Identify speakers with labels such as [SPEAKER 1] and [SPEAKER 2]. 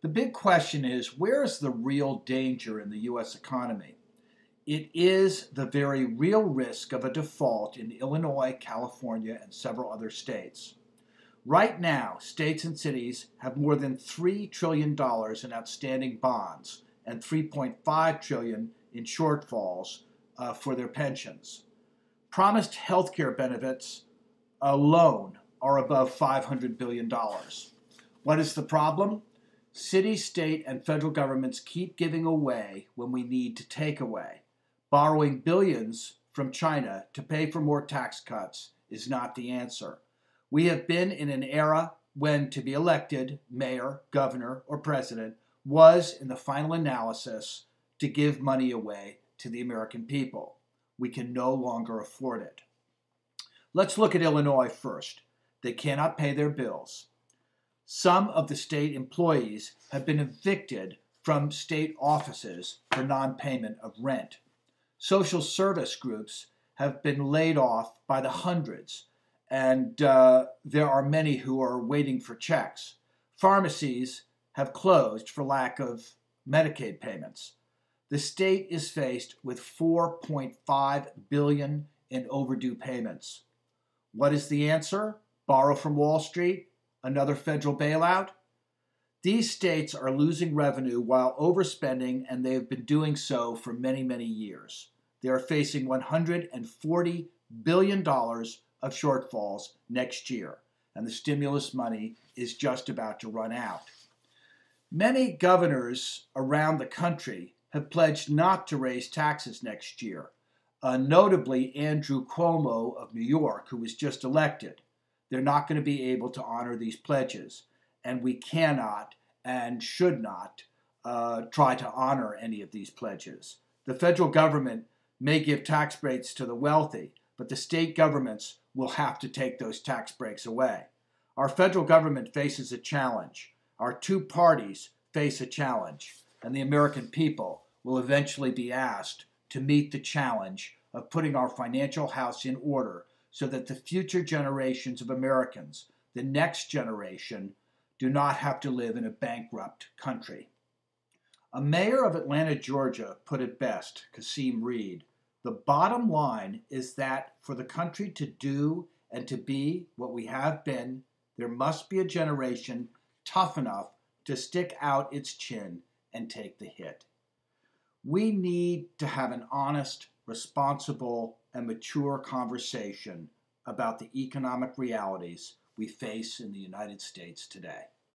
[SPEAKER 1] The big question is, where is the real danger in the U.S. economy? It is the very real risk of a default in Illinois, California, and several other states. Right now, states and cities have more than $3 trillion in outstanding bonds and $3.5 trillion in shortfalls for their pensions. Promised health care benefits alone are above $500 billion. What is the problem? City, state, and federal governments keep giving away when we need to take away. Borrowing billions from China to pay for more tax cuts is not the answer. We have been in an era when to be elected mayor, governor, or president was, in the final analysis, to give money away to the American people. We can no longer afford it. Let's look at Illinois first. They cannot pay their bills. Some of the state employees have been evicted from state offices for non-payment of rent. Social service groups have been laid off by the hundreds, and there are many who are waiting for checks. Pharmacies have closed for lack of Medicaid payments. The state is faced with $4.5 billion in overdue payments. What is the answer? Borrow from Wall Street? Another federal bailout? These states are losing revenue while overspending, and they have been doing so for many, many years. They are facing $140 billion of shortfalls next year, and the stimulus money is just about to run out. Many governors around the country have pledged not to raise taxes next year, notably Andrew Cuomo of New York, who was just elected. They're not going to be able to honor these pledges, and we cannot and should not try to honor any of these pledges. The federal government may give tax breaks to the wealthy, but the state governments will have to take those tax breaks away. Our federal government faces a challenge. Our two parties face a challenge, and the American people will eventually be asked to meet the challenge of putting our financial house in order so that the future generations of Americans, the next generation, do not have to live in a bankrupt country. A mayor of Atlanta, Georgia, put it best, Kasim Reed. The bottom line is that for the country to do and to be what we have been, there must be a generation tough enough to stick out its chin and take the hit. We need to have an honest, responsible, and mature conversation about the economic realities we face in the United States today.